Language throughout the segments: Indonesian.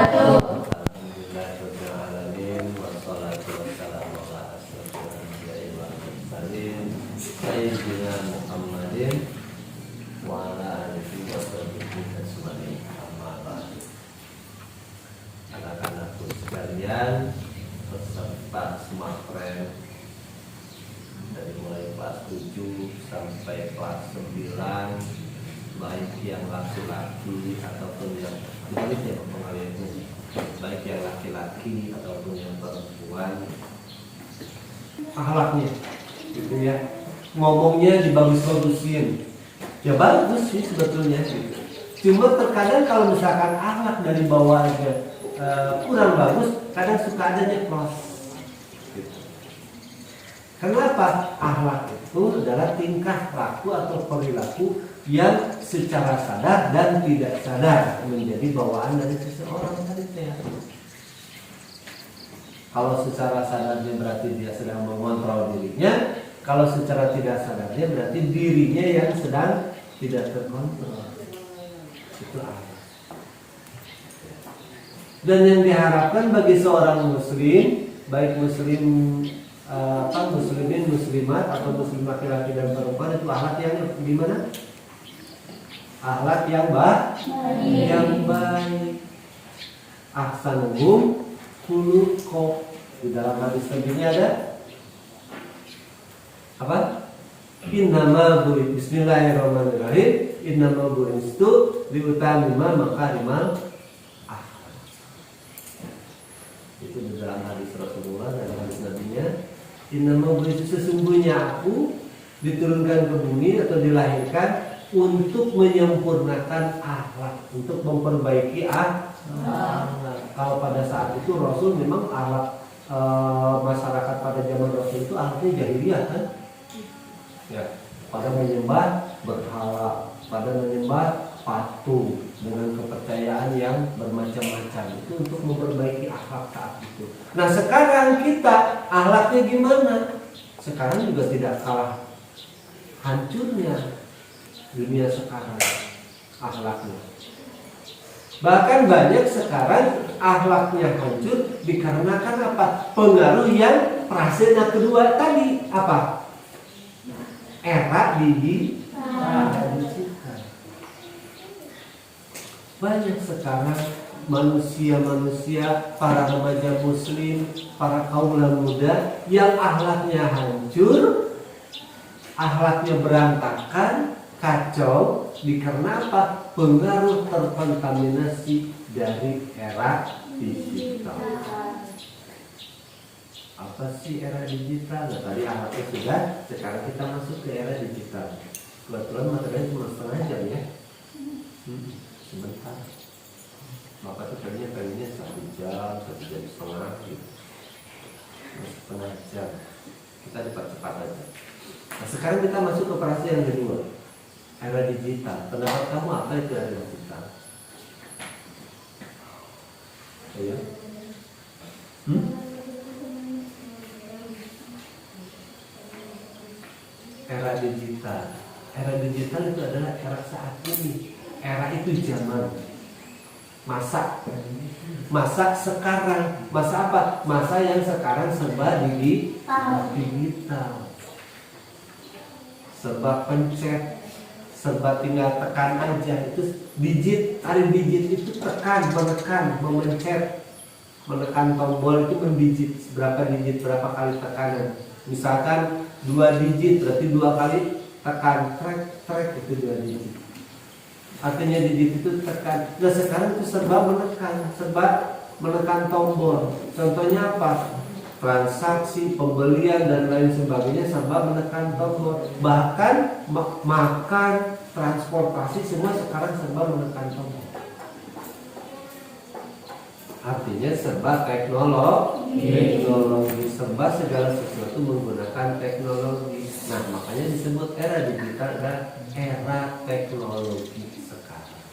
Alhamdulillahirrahmanirrahim. Wassalatu wassalamu ala asyrofil anbiya'i wal mursalin sayyidina Muhammadin wa ala alihi wa sahbihi ajmain. Amma ba'du. Anak-anakku sekalian, peserta Smartfriend dari mulai kelas 7 sampai kelas 9, baik yang laki-laki ataupun yang baik yang laki-laki ataupun yang perempuan, akhlaknya gitu ya, ngomongnya dibagus-bagusin ya, bagus sih sebetulnya gitu. Cuma terkadang kalau misalkan akhlak dari bawahnya kurang bagus, kadang suka ada nyeplos gitu. Kenapa? Akhlak itu adalah tingkah laku atau perilaku yang secara sadar dan tidak sadar menjadi bawaan dari seseorang tadi. Kalau secara sadarnya berarti dia sedang mengontrol dirinya, kalau secara tidak sadarnya berarti dirinya yang sedang tidak terkontrol. Itu akhlak. Dan yang diharapkan bagi seorang muslim, baik muslim muslimin, muslimat atau muslim laki-laki dan perempuan, itu akhlak yang gimana? Akhlak yang baik. Ahsanuhum khuluqan. Di dalam hadis sebelumnya ada apa? Innama bismillahirrahmanirrahim. Innama bu'istu liutamima makarimal akhlak. Itu di dalam hadis Rasulullah dan hadis Nabi-Nya. Innama bu'istu, sesungguhnya aku diturunkan ke bumi atau dilahirkan untuk menyempurnakan akhlak, untuk memperbaiki akhlak. Kalau pada saat itu Rasul memang akhlak masyarakat pada zaman Rasul itu akhlaknya jahiliyah kan? Ya, pada menyembah berhala, pada menyembah patung dengan kepercayaan yang bermacam-macam. Itu untuk memperbaiki akhlak saat itu. Nah sekarang kita akhlaknya gimana? Sekarang juga tidak kalah hancurnya dunia sekarang akhlaknya. Bahkan banyak sekarang akhlaknya hancur dikarenakan apa? Pengaruh yang prasena kedua tadi, apa? Era digital. Banyak sekarang manusia-manusia, para remaja muslim, para kaum muda yang akhlaknya hancur, akhlaknya berantakan, kacau, dikarenakan apa? Pengaruh terkontaminasi dari era digital. Apa sih era digital? Nah, tadi akhlaknya sudah, sekarang kita masuk ke era digital. Kebetulan materinya cuma setengah jam ya. Sebentar. Maka tuh pengennya 1 jam, 1 jam setengah gitu. Setengah jam. Kita dipercepat aja. Nah, sekarang kita masuk ke operasi yang kedua, era digital. Pendapat kamu apa itu era digital? Ya? Era digital. Era digital itu adalah era saat ini. Era itu zaman. Masa sekarang. Masa apa? Masa yang sekarang serba digital. Serba pencet, serba tinggal tekan aja. Itu digit, hari digit itu tekan, menekan, memencet, menekan tombol itu mendigit. Berapa digit, berapa kali tekanan. Misalkan 2 digit berarti 2 kali tekan, trek itu 2 digit. Artinya digit itu tekan. Nah sekarang itu serba menekan tombol. Contohnya apa? Transaksi, pembelian dan lain sebagainya serba menekan tombol. Bahkan makan, transportasi semua sekarang serba menekan tombol. Artinya serba teknologi, serba segala sesuatu menggunakan teknologi. Nah makanya disebut era digital dan era teknologi sekarang.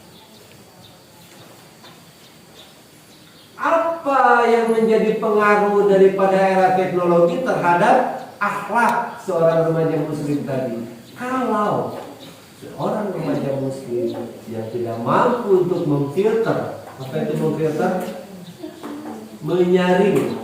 Apa yang menjadi pengaruh daripada era teknologi terhadap akhlak seorang remaja muslim tadi? Kalau seorang remaja muslim yang tidak mampu untuk memfilter, apa itu memfilter? menyaring,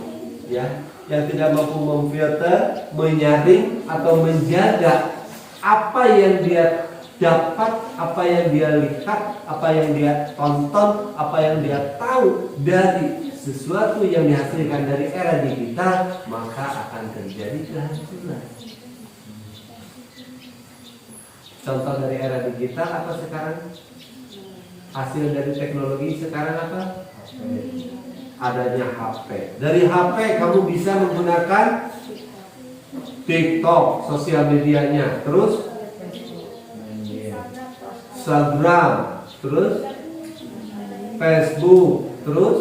ya, yang tidak mampu memfilter, menyaring atau menjaga apa yang dia dapat, apa yang dia lihat, apa yang dia tonton, apa yang dia tahu dari sesuatu yang dihasilkan dari era digital, maka akan terjadi kehancuran. Contoh dari era digital apa sekarang? Hasil dari teknologi sekarang apa? Adanya HP. Dari HP kamu bisa menggunakan TikTok, sosial medianya, terus Instagram, terus Facebook, terus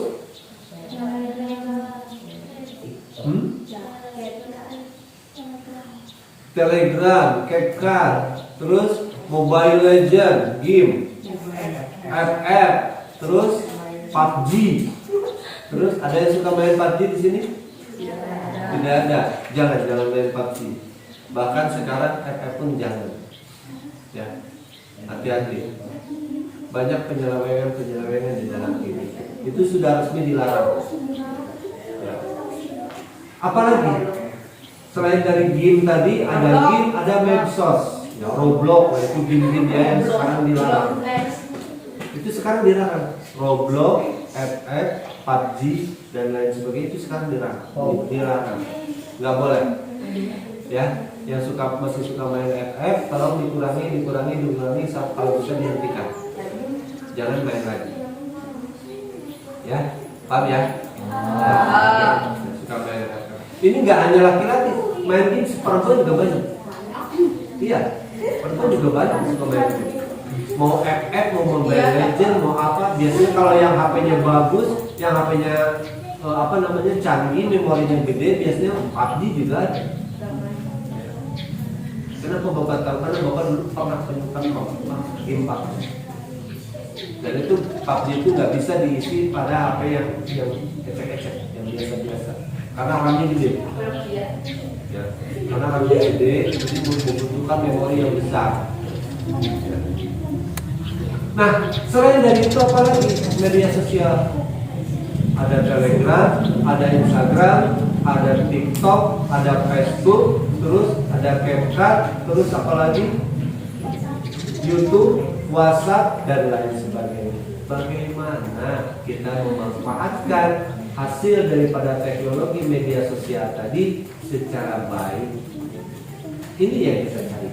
Telegram, CapCut, terus Mobile Legend, game, FF, terus PUBG. Terus ada yang suka main PUBG di sini? Tidak ada. Jangan main PUBG. Bahkan sekarang FF pun jangan. Ya, hati-hati. Banyak penyelewengan di dalam ini. Itu sudah resmi dilarang. Ya. Apalagi selain dari game tadi, ada game, ada medsos. Ya, Roblox, itu game-game yang sekarang dilarang. Itu sekarang dilarang. Roblox, FF, PUBG dan lain sebagainya itu sekarang dilarang. Nggak boleh. Ya, yang masih suka main FF, tolong dikurangi kalau bisa dihentikan. Jangan main lagi. Ya, paham ya? Suka main FF. Ini nggak hanya laki-laki, main game perempuan juga banyak. Iya, perempuan juga banyak suka main game. Mau FF, mau Mobile Legend, mau apa? Biasanya kalau yang HP-nya bagus, yang HP-nya canggih, memorinya gede, biasanya PUBG juga ada. Kenapa Bapak tahu? Karena Bapak dulu pernah menyukai game PUBG. Dan itu PUBG itu nggak bisa diisi pada HP yang ecek-ecek, yang biasa-biasa. Karena RAM-nya gede. Ya, karena RAM-nya gede, jadi membutuhkan memori yang besar. Ya. Nah, selain dari itu apa lagi media sosial? Ada Telegram, ada Instagram, ada TikTok, ada Facebook, terus ada CapCut, terus apa lagi? YouTube, WhatsApp dan lain sebagainya. Bagaimana kita memanfaatkan hasil daripada teknologi media sosial tadi secara baik? Ini yang kita cari.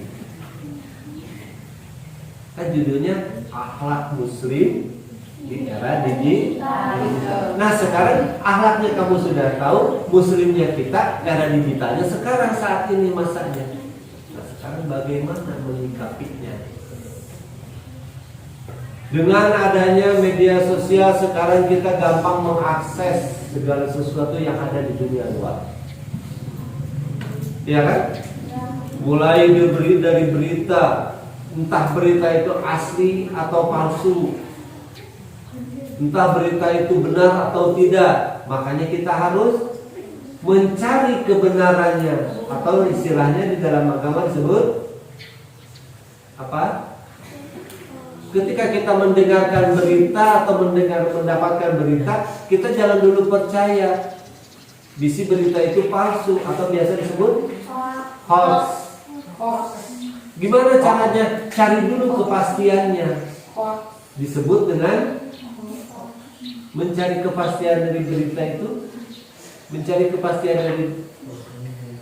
Kan judulnya akhlak muslim di era digital. Nah, sekarang akhlaknya kamu sudah tahu, muslimnya kita, era digitalnya sekarang saat ini masanya. Nah, sekarang bagaimana menyikapinya? Dengan adanya media sosial sekarang kita gampang mengakses segala sesuatu yang ada di dunia luar. Ya kan? Mulai dari berita, entah berita itu asli atau palsu, entah berita itu benar atau tidak. Makanya kita harus mencari kebenarannya, atau istilahnya di dalam agama disebut apa? Ketika kita mendengarkan berita atau mendapatkan berita, kita jangan dulu percaya. Bisi berita itu palsu atau biasa disebut hoax. Gimana caranya? Cari dulu kepastiannya. Disebut dengan mencari kepastian dari berita itu, mencari kepastian dari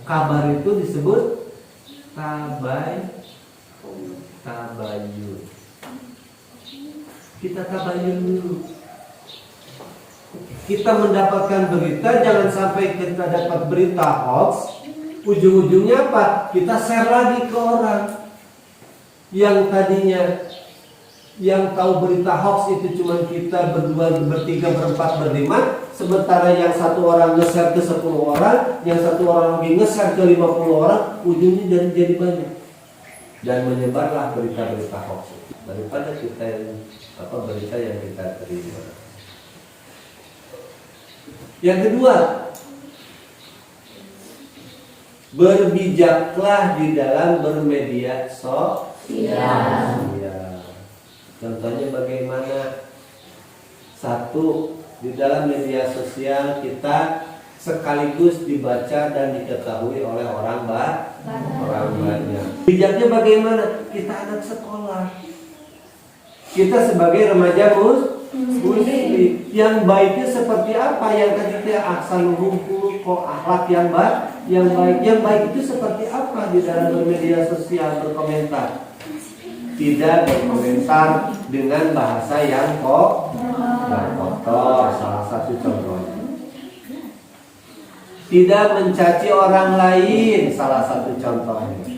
kabar itu disebut tabayun. Kita tabayun dulu. Kita mendapatkan berita, jangan sampai kita dapat berita hoax, ujung-ujungnya apa? Kita share lagi ke orang yang tadinya yang tahu berita hoax itu cuma kita berdua, bertiga, berempat, berlima, sementara yang satu orang nge-share ke 10 orang, yang satu orang lagi nge-share ke 50 orang, ujungnya jadi banyak. Dan menyebarlah berita-berita hoax daripada berita yang kita terima. Yang kedua, berbijaklah di dalam bermedia sosial. Contohnya bagaimana? Satu, Di dalam media sosial kita sekaligus dibaca dan diketahui oleh orang banyak. Bijaknya bagaimana? Kita anak sekolah, kita sebagai remaja muslim, yang baiknya seperti apa? Yang tadi kita ahsanul khuluq, kok akhlak yang baik. Yang baik itu seperti apa di dalam bermedia sosial, berkomentar? Tidak berkomentar dengan bahasa yang kotor, salah satu contohnya. Tidak mencaci orang lain, salah satu contohnya.